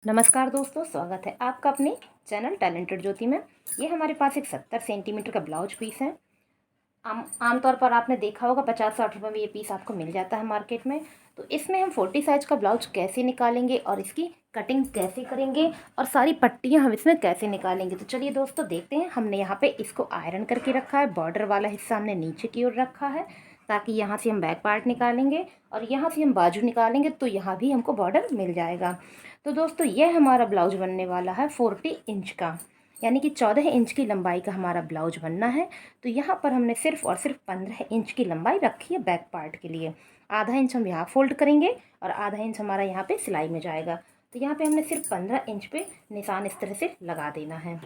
नमस्कार दोस्तों, स्वागत है आपका अपने चैनल टैलेंटेड ज्योति में। ये हमारे पास एक 70 सेंटीमीटर का ब्लाउज पीस है। आमतौर पर आपने देखा होगा 50-60 रुपये में ये पीस आपको मिल जाता है मार्केट में। तो इसमें हम 40 साइज का ब्लाउज कैसे निकालेंगे और इसकी कटिंग कैसे करेंगे और सारी पट्टियाँ हम इसमें कैसे निकालेंगे, तो चलिए दोस्तों देखते हैं। हमने यहाँ पे इसको आयरन करके रखा है। बॉर्डर वाला हिस्सा हमने नीचे की ओर रखा है ताकि यहाँ से हम बैक पार्ट निकालेंगे और यहाँ से हम बाजू निकालेंगे तो यहाँ भी हमको बॉर्डर मिल जाएगा। तो दोस्तों यह हमारा ब्लाउज बनने वाला है 40 इंच का, यानी कि 14 इंच की लंबाई का हमारा ब्लाउज बनना है। तो यहाँ पर हमने सिर्फ और सिर्फ 15 इंच की लंबाई रखी है बैक पार्ट के लिए। आधा इंच हम यहाँ फोल्ड करेंगे और आधा इंच हमारा यहाँ पे सिलाई में जाएगा। तो यहाँ पे हमने सिर्फ 15 इंच पे निशान इस तरह से लगा देना है।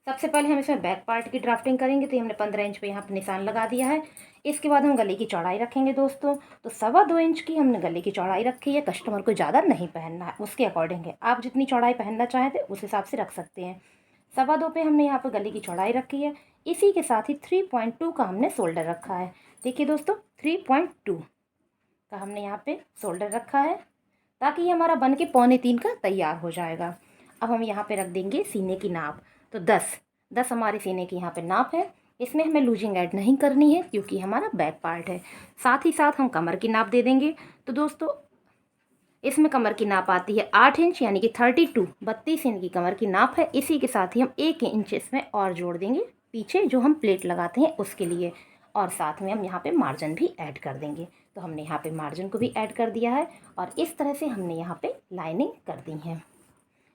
सबसे पहले हम इसमें बैक पार्ट की ड्राफ्टिंग करेंगे, तो हमने 15 इंच पे यहाँ पर निशान लगा दिया है। इसके बाद हम गले की चौड़ाई रखेंगे दोस्तों। तो 2.25 इंच की हमने गले की चौड़ाई रखी है। कस्टमर को ज़्यादा नहीं पहनना है, उसके अकॉर्डिंग है। आप जितनी चौड़ाई पहनना चाहें तो उस हिसाब से रख सकते हैं। 2.25 पे हमने यहाँ पर गले की चौड़ाई रखी है। इसी के साथ ही 3.2 का हमने शोल्डर रखा है। देखिए दोस्तों, 3.2 का हमने यहाँ पे शोल्डर रखा है ताकि ये हमारा बन के 2.25 का तैयार हो जाएगा। अब हम यहाँ पे रख देंगे सीने की नाप। तो 10 हमारे सीने की यहाँ पे नाप है। इसमें हमें लूजिंग ऐड नहीं करनी है क्योंकि हमारा बैक पार्ट है। साथ ही साथ हम कमर की नाप दे देंगे। तो दोस्तों इसमें कमर की नाप आती है 8 इंच, यानी कि 32 इंच की कमर की नाप है। इसी के साथ ही हम 1 इंच इसमें और जोड़ देंगे पीछे जो हम प्लेट लगाते हैं उसके लिए, और साथ में हम यहाँ पे मार्जिन भी ऐड कर देंगे। तो हमने यहाँ पे मार्जिन को भी ऐड कर दिया है और इस तरह से हमने यहाँ पे लाइनिंग कर दी है।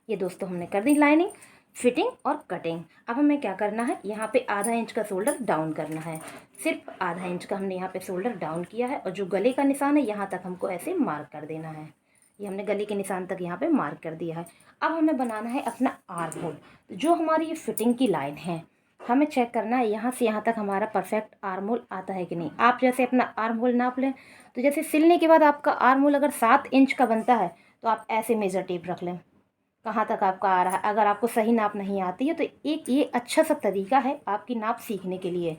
ये दोस्तों हमने कर दी लाइनिंग, फिटिंग और कटिंग। अब हमें क्या करना है, यहाँ पे आधा इंच का शोल्डर डाउन करना है। सिर्फ आधा इंच का हमने यहाँ पे शोल्डर डाउन किया है और जो गले का निशान है यहाँ तक हमको ऐसे मार्क कर देना है। ये हमने गले के निशान तक यहाँ पे मार्क कर दिया है। अब हमें बनाना है अपना आर्म होल। जो हमारी ये फिटिंग की लाइन है, हमें चेक करना है यहाँ से यहाँ तक हमारा परफेक्ट आर्म होल आता है कि नहीं। आप जैसे अपना आर्म होल नाप लें, तो जैसे सिलने के बाद आपका आर्म होल अगर 7 इंच का बनता है तो आप ऐसे मेज़र टेप रख लें कहाँ तक आपका आ रहा है। अगर आपको सही नाप नहीं आती है तो एक ये अच्छा सा तरीका है आपकी नाप सीखने के लिए।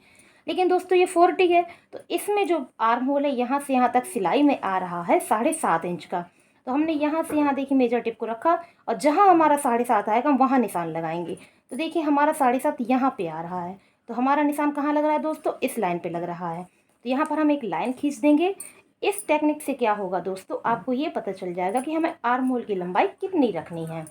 लेकिन दोस्तों ये 40 है, तो इसमें जो आर्म होल है यहाँ से यहाँ तक सिलाई में आ रहा है 7.5 इंच का। तो हमने यहाँ से यहाँ देखिए मेजर टिप को रखा और जहाँ हमारा 7.5 आएगा हम वहाँ निशान लगाएंगे। तो देखिए हमारा 7.5 यहाँ पे आ रहा है। तो हमारा निशान कहाँ लग रहा है दोस्तों, इस लाइन पे लग रहा है। तो यहाँ पर हम एक लाइन खींच देंगे। इस टेक्निक से क्या होगा दोस्तों, आपको ये पता चल जाएगा कि हमें आर्म होल की लंबाई कितनी रखनी है।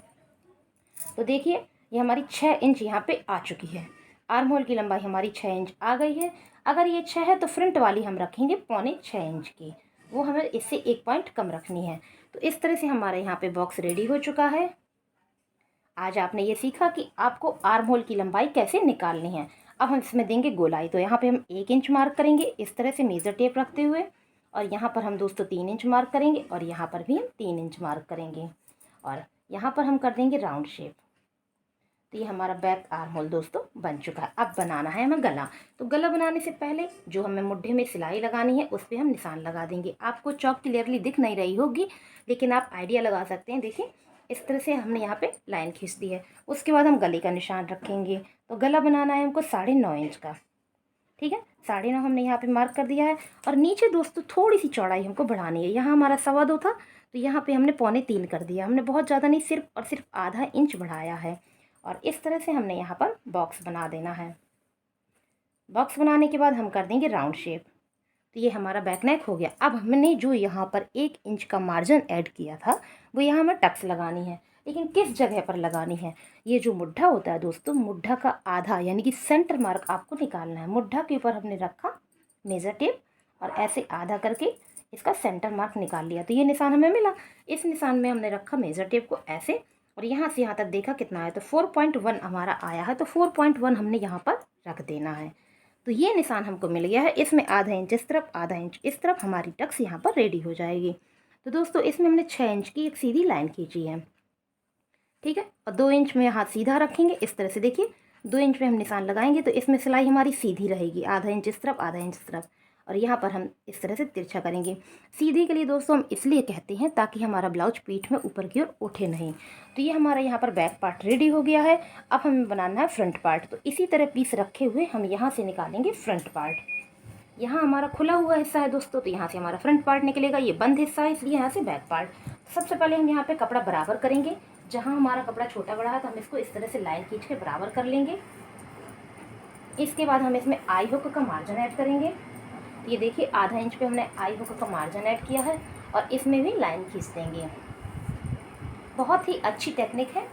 तो देखिए ये हमारी 6 इंच यहाँ पे आ चुकी है। आर्म होल की लंबाई हमारी 6 इंच आ गई है। अगर ये 6 है तो फ्रंट वाली हम रखेंगे 6.25 इंच की, वो हमें इससे 1 पॉइंट कम रखनी है। तो इस तरह से हमारे यहाँ पे बॉक्स रेडी हो चुका है। आज आपने ये सीखा कि आपको आर्म होल की लंबाई कैसे निकालनी है। अब हम इसमें देंगे गोलाई। तो यहाँ पे हम 1 इंच मार्क करेंगे इस तरह से मेज़र टेप रखते हुए, और यहाँ पर हम दोस्तों 3 इंच मार्क करेंगे और यहाँ पर भी हम 3 इंच मार्क करेंगे, और यहाँ पर हम कर देंगे राउंड शेप। तो ये हमारा बैक आर्म होल दोस्तों बन चुका है। अब बनाना है हमें गला। तो गला बनाने से पहले जो हमें मुड्ढे में सिलाई लगानी है उस पर हम निशान लगा देंगे। आपको चौक क्लियरली दिख नहीं रही होगी, लेकिन आप आइडिया लगा सकते हैं। देखिए इस तरह से हमने यहाँ पे लाइन खींच दी है। उसके बाद हम गले का निशान रखेंगे। तो गला बनाना है हमको 9.5 इंच का। ठीक है, 9.5 हमने यहाँ पे मार्क कर दिया है। और नीचे दोस्तों थोड़ी सी चौड़ाई हमको बढ़ानी है। यहाँ हमारा 2.25 था, तो यहाँ पे हमने 2.25 कर दिया। हमने बहुत ज़्यादा नहीं, सिर्फ और सिर्फ आधा इंच बढ़ाया है। और इस तरह से हमने यहाँ पर बॉक्स बना देना है। बॉक्स बनाने के बाद हम कर देंगे राउंड शेप। तो ये हमारा बैक नेक हो गया। अब हमने जो यहाँ पर 1 इंच का मार्जिन ऐड किया था वो यहाँ हमें टक्स लगानी है। लेकिन किस जगह पर लगानी है, ये जो मुड्ढा होता है दोस्तों, मुड्ढा का आधा यानी कि सेंटर मार्क आपको निकालना है। मुड्ढा के ऊपर हमने रखा मेज़र टेप और ऐसे आधा करके इसका सेंटर मार्क निकाल लिया। तो ये निशान हमें मिला। इस निशान में हमने रखा मेज़र टेप को ऐसे, और यहाँ से यहाँ तक देखा कितना आया, तो 4.1 हमारा आया है। तो 4.1 हमने यहाँ पर रख देना है। तो ये निशान हमको मिल गया है। इसमें आधा इंच इस तरफ, आधा इंच इस तरफ, हमारी टक्स यहाँ पर रेडी हो जाएगी। तो दोस्तों इसमें हमने 6 इंच की एक सीधी लाइन खींची है। ठीक है, और 2 इंच में हाथ सीधा रखेंगे इस तरह से। देखिए 2 इंच में हम निशान लगाएंगे तो इसमें सिलाई हमारी सीधी रहेगी, आधा इंच इस तरफ, आधा इंच इस तरफ। और यहाँ पर हम इस तरह से तिरछा करेंगे। सीधी के लिए दोस्तों हम इसलिए कहते हैं ताकि हमारा ब्लाउज पीठ में ऊपर की ओर उठे नहीं। तो ये हमारा यहाँ पर बैक पार्ट रेडी हो गया है। अब हमें बनाना है फ्रंट पार्ट। तो इसी तरह पीस रखे हुए हम यहाँ से निकालेंगे फ्रंट पार्ट। यहाँ हमारा खुला हुआ हिस्सा है दोस्तों, तो यहाँ से हमारा फ्रंट पार्ट निकलेगा, ये बंद हिस्सा है इसलिए यहाँ से बैक पार्ट। सबसे पहले हम यहाँ पे कपड़ा बराबर करेंगे, जहाँ हमारा कपड़ा छोटा बड़ा है तो हम इसको इस तरह से लाइन खींच के बराबर कर लेंगे। इसके बाद हम इसमें आई हुक का मार्जिन ऐड करेंगे। तो ये देखिए आधा इंच पे हमने आई हुक का मार्जिन ऐड किया है और इसमें भी लाइन खींच देंगे। बहुत ही अच्छी टेक्निक है,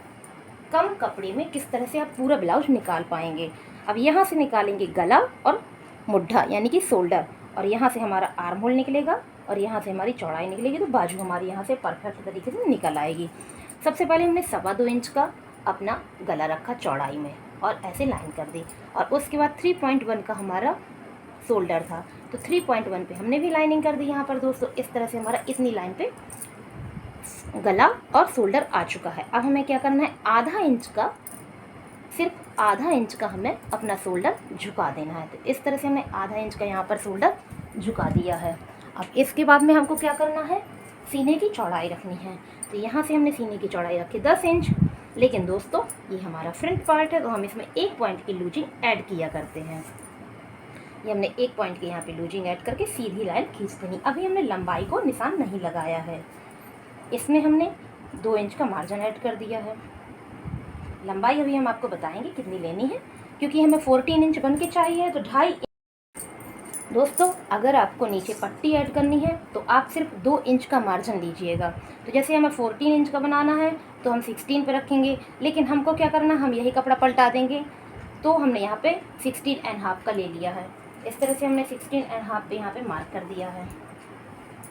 कम कपड़े में किस तरह से आप पूरा ब्लाउज निकाल पाएंगे। अब यहाँ से निकालेंगे गला और मुड्ढा यानी कि शोल्डर, और यहाँ से हमारा आर्म होल निकलेगा और यहाँ से हमारी चौड़ाई निकलेगी, तो बाजू हमारी यहाँ से परफेक्ट तरीके से निकल आएगी। सबसे पहले हमने 2.25 इंच का अपना गला रखा चौड़ाई में और ऐसे लाइन कर दी, और उसके बाद 3.1 का हमारा शोल्डर था, तो 3.1 पे हमने भी लाइनिंग कर दी यहाँ पर दोस्तों। इस तरह से हमारा इतनी लाइन पे गला और शोल्डर आ चुका है। अब हमें क्या करना है, आधा इंच का, सिर्फ आधा इंच का हमें अपना शोल्डर झुका देना है। तो इस तरह से हमने आधा इंच का यहाँ पर शोल्डर झुका दिया है। अब इसके बाद में हमको क्या करना है, सीने की चौड़ाई रखनी है। तो यहाँ से हमने सीने की चौड़ाई रखी 10 इंच, लेकिन दोस्तों ये हमारा फ्रंट पार्ट है तो हम इसमें 1 पॉइंट की लूजिंग ऐड किया करते हैं। ये हमने 1 पॉइंट की यहाँ पे लूजिंग ऐड करके सीधी लाइन खींच देनी। अभी हमने लंबाई को निशान नहीं लगाया है, इसमें हमने 2 इंच का मार्जिन ऐड कर दिया है। लंबाई अभी हम आपको बताएंगे कितनी लेनी है, क्योंकि हमें 14 इंच बन के चाहिए, तो 2.5 दोस्तों अगर आपको नीचे पट्टी ऐड करनी है तो आप सिर्फ 2 इंच का मार्जिन लीजिएगा। तो जैसे हमें 14 इंच का बनाना है तो हम 16 पे रखेंगे, लेकिन हमको क्या करना, हम यही कपड़ा पलटा देंगे, तो हमने यहाँ पे 16.5 का ले लिया है। इस तरह से हमने 16.5 पे यहाँ पे मार्क कर दिया है।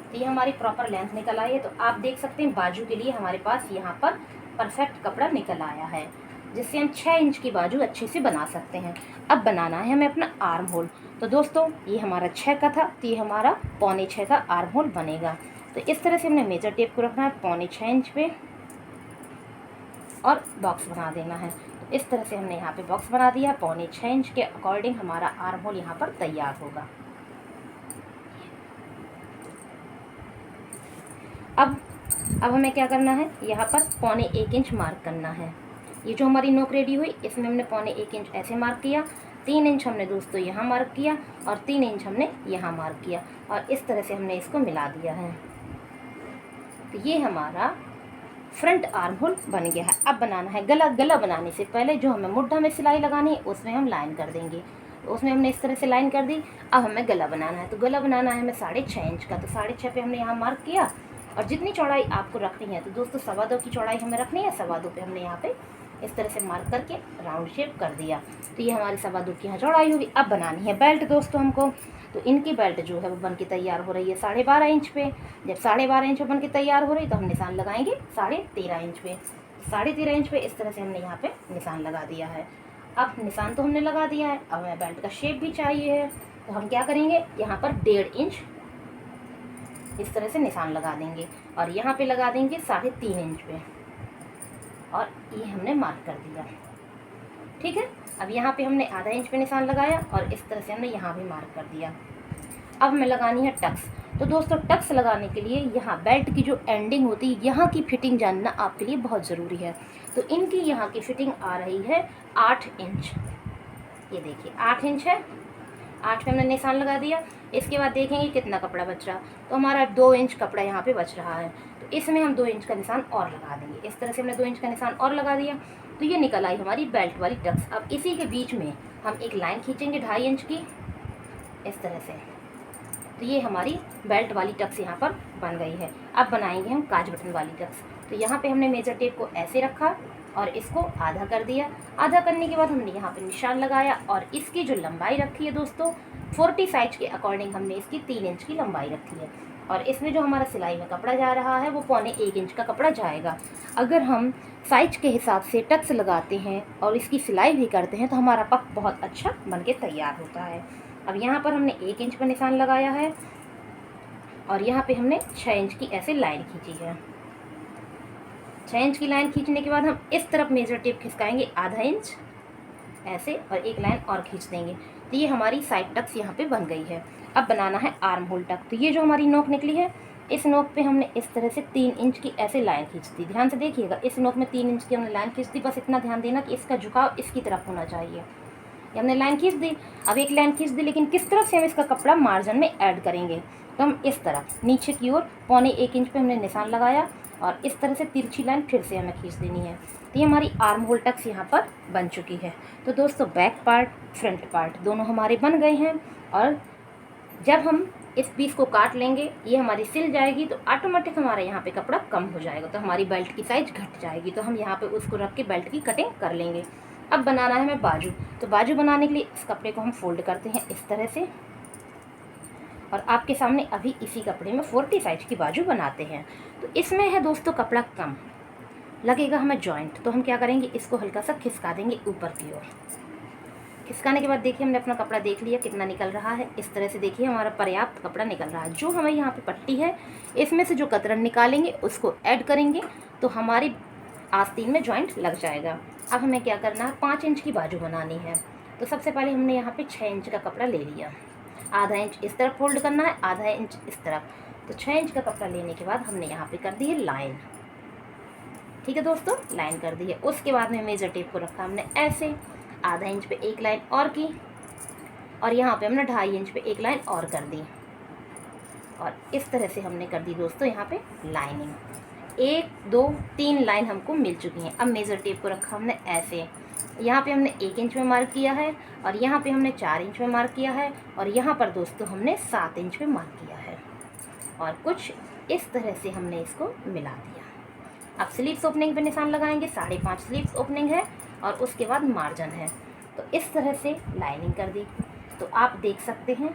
तो ये हमारी प्रॉपर लेंथ निकल आई है। तो आप देख सकते हैं बाजू के लिए हमारे पास यहाँ पर परफेक्ट कपड़ा निकल आया है, जिससे हम 6 इंच की बाजू अच्छे से बना सकते हैं। अब बनाना है हमें अपना आर्म होल। तो दोस्तों ये हमारा 6 का था, तो ये हमारा 6.25 का आर्म होल बनेगा। तो इस तरह से हमने मेजर टेप को रखना है 6.25 इंच पे और बॉक्स बना देना है। तो इस तरह से हमने यहाँ पे बॉक्स बना दिया। 6.25 इंच के अकॉर्डिंग हमारा आर्म होल यहाँ पर तैयार होगा। अब हमें क्या करना है, यहाँ पर 1.25 इंच मार्क करना है। ये जो हमारी नोक रेडी हुई इसमें हमने 1.25 इंच ऐसे मार्क किया, 3 इंच हमने दोस्तों यहाँ मार्क किया और 3 इंच हमने यहाँ मार्क किया, और इस तरह से हमने इसको मिला दिया है। तो ये हमारा फ्रंट आर्म होल बन गया है। अब बनाना है गला। गला बनाने से पहले जो हमें मुड्ढा में सिलाई लगानी है उसमें हम लाइन कर देंगे। तो उसमें हमने इस तरह से लाइन कर दी। अब हमें गला बनाना है। तो गला बनाना है हमें 6.5 इंच का। तो 6.5 पे हमने यहाँ मार्क किया, और जितनी चौड़ाई आपको रखनी है, तो दोस्तों 2.25 की चौड़ाई हमें रखनी है। 2.25 पे हमने यहाँ पे इस तरह से मार्क करके राउंड शेप कर दिया। तो ये हमारी 2.25 की यहाँ चौड़ाई होगी। अब बनानी है बेल्ट दोस्तों हमको। तो इनकी बेल्ट जो है वो बन के तैयार हो रही है 12.5 इंच पे। जब 12.5 इंच पे बन के तैयार हो रही तो हम निशान लगाएंगे 13.5 इंच पे। 13.5 इंच पे इस तरह से हमने यहाँ पे निशान लगा दिया है। अब निशान तो हमने लगा दिया है, अब हमें बेल्ट का शेप भी चाहिए है। तो हम क्या करेंगे, यहाँ पर 1.5 इंच इस तरह से निशान लगा देंगे, और यहाँ पे लगा देंगे 3.5 इंच पे, और ये हमने मार्क कर दिया। ठीक है, अब यहाँ पे हमने आधा इंच पे निशान लगाया और इस तरह से हमने यहाँ भी मार्क कर दिया। अब हमें लगानी है टक्स। तो दोस्तों टक्स लगाने के लिए यहाँ बेल्ट की जो एंडिंग होती है, यहाँ की फिटिंग जानना आपके लिए बहुत ज़रूरी है। तो इनकी यहाँ की फिटिंग आ रही है 8 इंच। ये देखिए 8 इंच है, 8 पे हमने निशान लगा दिया। इसके बाद देखेंगे कितना कपड़ा बच रहा, तो हमारा 2 इंच कपड़ा यहाँ पे बच रहा है। तो इसमें हम 2 इंच का निशान और लगा देंगे। इस तरह से हमने 2 इंच का निशान और लगा दिया। तो ये निकल आई हमारी बेल्ट वाली टक्स। अब इसी के बीच में हम एक लाइन खींचेंगे 2.5 इंच की इस तरह से। तो ये हमारी बेल्ट वाली टक्स यहाँ पर बन गई है। अब बनाएंगे हम काज बटन वाली टक्स। तो यहाँ पे हमने मेजर टेप को ऐसे रखा और इसको आधा कर दिया। आधा करने के बाद हमने यहाँ पे निशान लगाया, और इसकी जो लंबाई रखी है दोस्तों 40 साइज के अकॉर्डिंग हमने इसकी 3 इंच की लंबाई रखी है। और इसमें जो हमारा सिलाई में कपड़ा जा रहा है वो 1.25 इंच का कपड़ा जाएगा। अगर हम साइज के हिसाब से टक्स लगाते हैं और इसकी सिलाई भी करते हैं तो हमारा पफ बहुत अच्छा बन के तैयार होता है। अब यहाँ पर हमने 1 इंच पर निशान लगाया है, और यहाँ पे हमने 6 इंच की ऐसे लाइन खींची है। 6 इंच की लाइन खींचने के बाद हम इस तरफ मेजर टेप खिसकाएंगे आधा इंच ऐसे, और एक लाइन और खींच देंगे। तो ये हमारी साइड टक्स यहाँ पे बन गई है। अब बनाना है आर्म होल टक। तो ये जो हमारी नोक निकली है, इस नोक पे हमने इस तरह से 3 इंच की ऐसे लाइन खींच दी। ध्यान से देखिएगा, इस नोक में 3 इंच की हमने लाइन खींच दी। बस इतना ध्यान देना कि इसका झुकाव इसकी तरफ होना चाहिए। ये हमने लाइन खींच दी। अब एक लाइन खींच दी, लेकिन किस तरफ से हम इसका कपड़ा मार्जिन में ऐड करेंगे, तो हम इस तरफ नीचे की ओर 1.25 इंच पे हमने निशान लगाया और इस तरह से तिरछी लाइन फिर से हमें खींच देनी है। तो ये हमारी आर्म होल टक्स यहाँ पर बन चुकी है। तो दोस्तों बैक पार्ट फ्रंट पार्ट दोनों हमारे बन गए हैं, और जब हम इस पीस को काट लेंगे, ये हमारी सिल जाएगी, तो ऑटोमेटिक हमारे यहाँ पे कपड़ा कम हो जाएगा, तो हमारी बेल्ट की साइज़ घट जाएगी। तो हम यहाँ पे उसको रख के बेल्ट की कटिंग कर लेंगे। अब बनाना है हमें बाजू। तो बाजू बनाने के लिए इस कपड़े को हम फोल्ड करते हैं इस तरह से, और आपके सामने अभी इसी कपड़े में 40 साइज की बाजू बनाते हैं। तो इसमें है दोस्तों कपड़ा कम लगेगा हमें जॉइंट, तो हम क्या करेंगे, इसको हल्का सा खिसका देंगे ऊपर की ओर। खिसकाने के बाद देखिए हमने अपना कपड़ा देख लिया कितना निकल रहा है। इस तरह से देखिए हमारा पर्याप्त कपड़ा निकल रहा है। जो हमें यहाँ पे पट्टी है, इसमें से जो कतरन निकालेंगे उसको ऐड करेंगे, तो हमारी आस्तीन में जॉइंट लग जाएगा। अब हमें क्या करना है, 5 इंच की बाजू बनानी है। तो सबसे पहले हमने यहाँ पे 6 इंच का कपड़ा ले लिया। आधा इंच इस तरफ फोल्ड करना है, आधा इंच इस तरफ। तो 6 इंच का कपड़ा लेने के बाद हमने यहाँ पे कर दी है लाइन। ठीक है दोस्तों, लाइन कर दी है। उसके बाद में मेजर टेप को रखा हमने ऐसे, आधा इंच पे एक लाइन और की, और यहाँ पे हमने 2.5 इंच पे एक लाइन और कर दी, और इस तरह से हमने कर दी दोस्तों यहाँ पे लाइनिंग। 1 2 3 लाइन हमको मिल चुकी हैं। अब मेजर टेप को रखा हमने ऐसे, यहाँ पे हमने 1 इंच में मार्क किया है, और यहाँ पे हमने 4 इंच में मार्क किया है, और यहाँ पर दोस्तों हमने 7 इंच में मार्क किया है, और कुछ इस तरह से हमने इसको मिला दिया। अब स्लीव्स ओपनिंग पे निशान लगाएंगे, 5.5 स्लीव्स ओपनिंग है, और उसके बाद मार्जिन है। तो इस तरह से लाइनिंग कर दी। तो आप देख सकते हैं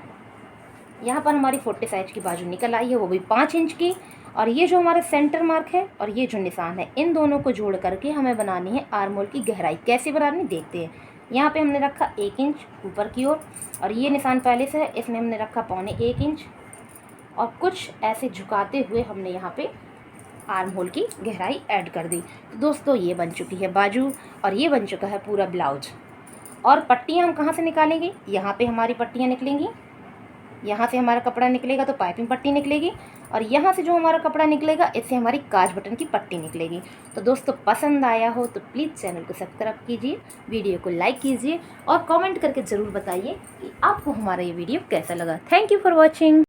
यहाँ पर हमारी 40 साइज की बाजू निकल आई है, वो भी 5 इंच की। और ये जो हमारा सेंटर मार्क है और ये जो निशान है, इन दोनों को जोड़ करके हमें बनानी है आर्म होल की गहराई। कैसे बनानी देखते हैं। यहाँ पे हमने रखा 1 इंच ऊपर की ओर, और ये निशान पहले से है, इसमें हमने रखा 1.25 इंच, और कुछ ऐसे झुकाते हुए हमने यहाँ पे आर्म होल की गहराई ऐड कर दी। तो दोस्तों ये बन चुकी है बाजू, और ये बन चुका है पूरा ब्लाउज। और पट्टियाँ हम कहाँ से निकालेंगे, यहाँ पे हमारी पट्टियाँ निकलेंगी, यहाँ से हमारा कपड़ा निकलेगा तो पाइपिंग पट्टी निकलेगी, और यहाँ से जो हमारा कपड़ा निकलेगा इससे हमारी काज बटन की पट्टी निकलेगी। तो दोस्तों पसंद आया हो तो प्लीज़ चैनल को सब्सक्राइब कीजिए, वीडियो को लाइक कीजिए, और कमेंट करके ज़रूर बताइए कि आपको हमारा ये वीडियो कैसा लगा। Thank you for watching.